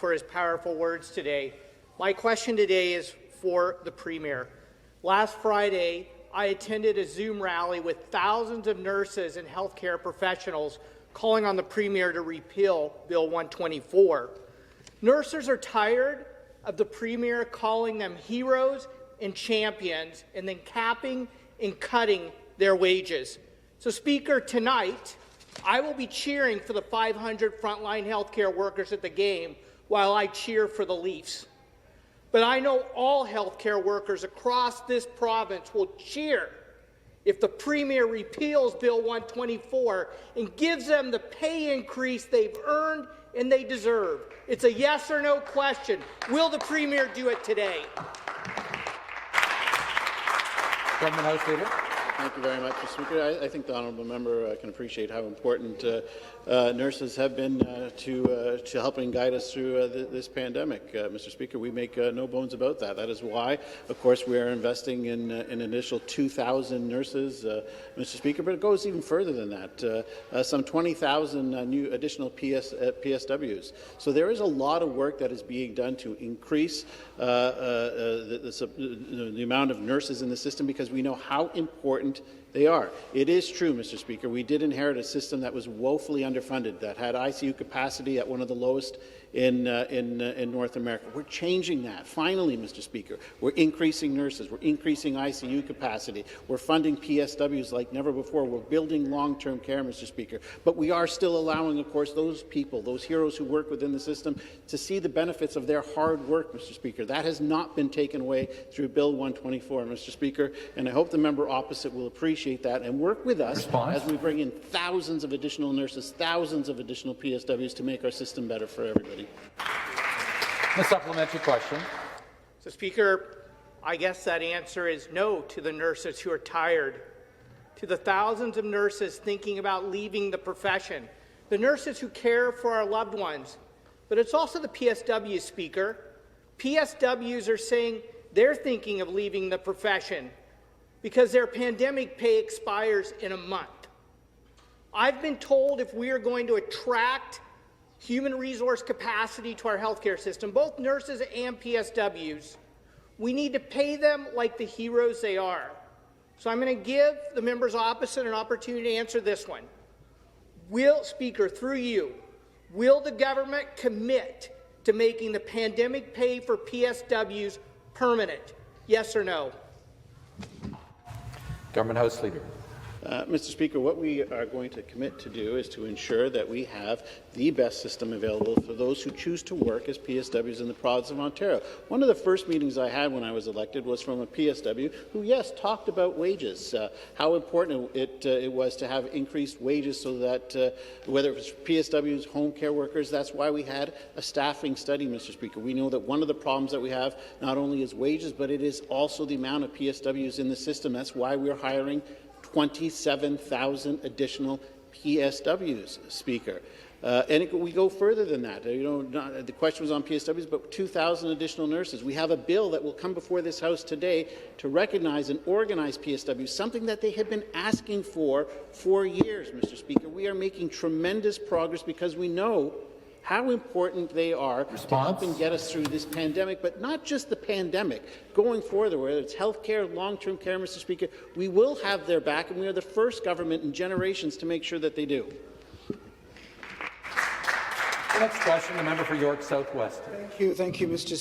For his powerful words today. My question today is for the Premier. Last Friday, I attended a Zoom rally with thousands of nurses and healthcare professionals calling on the Premier to repeal Bill 124. Nurses are tired of the Premier calling them heroes and champions and then capping and cutting their wages. So, Speaker, tonight, I will be cheering for the 500 frontline healthcare workers at the game while I cheer for the Leafs. But I know all healthcare workers across this province will cheer if the Premier repeals Bill 124 and gives them the pay increase they've earned and they deserve. It's a yes or no question. Will the Premier do it today? Government House Leader. Thank you very much, Mr. Speaker. I think the honourable member can appreciate how important nurses have been to helping guide us through this pandemic. Mr. Speaker, we make no bones about that. That is why, of course, we are investing in an initial 2,000 nurses, Mr. Speaker, but it goes even further than that, some 20,000 new additional PSWs. So there is a lot of work that is being done to increase the amount of nurses in the system because we know how important they are. It is true, Mr. Speaker, we did inherit a system that was woefully underfunded, that had ICU capacity at one of the lowest in North America. We're changing that. Finally, Mr. Speaker, we're increasing nurses. We're increasing ICU capacity. We're funding PSWs like never before. We're building long-term care, Mr. Speaker. But we are still allowing, of course, those people, those heroes who work within the system, to see the benefits of their hard work, Mr. Speaker. That has not been taken away through Bill 124, Mr. Speaker, and I hope the member opposite will appreciate that and work with us as we bring in thousands of additional nurses, thousands of additional PSWs to make our system better for everybody. The supplementary question. So, Speaker, I guess that answer is no to the nurses who are tired, to the thousands of nurses thinking about leaving the profession, the nurses who care for our loved ones. But it's also the PSWs, Speaker. PSWs are saying they're thinking of leaving the profession because their pandemic pay expires in a month. I've been told if we are going to attract human resource capacity to our healthcare system, both nurses and PSWs, we need to pay them like the heroes they are. So I'm going to give the members opposite an opportunity to answer this one. Will, Speaker, through you, will the government commit to making the pandemic pay for PSWs permanent? Yes or no? Government House Leader. Mr. Speaker, what we are going to commit to do is to ensure that we have the best system available for those who choose to work as PSWs in the province of Ontario. One of the first meetings I had when I was elected was from a PSW who, yes, talked about wages, how important it was to have increased wages so that whether it was PSWs, home care workers, that's why we had a staffing study, Mr. Speaker. We know that one of the problems that we have not only is wages, but it is also the amount of PSWs in the system. That's why we're hiring 27,000 additional PSWs, Speaker. We go further than that. The question was on PSWs, but 2,000 additional nurses. We have a bill that will come before this House today to recognize and organize PSWs, something that they have been asking for years, Mr. Speaker. We are making tremendous progress because we know how important they are to helping get us through this pandemic, but not just the pandemic. Going forward, whether it's health care, long-term care, Mr. Speaker, we will have their back, and we are the first government in generations to make sure that they do. The next question, the member for York South West. Thank you, Mr. Speaker.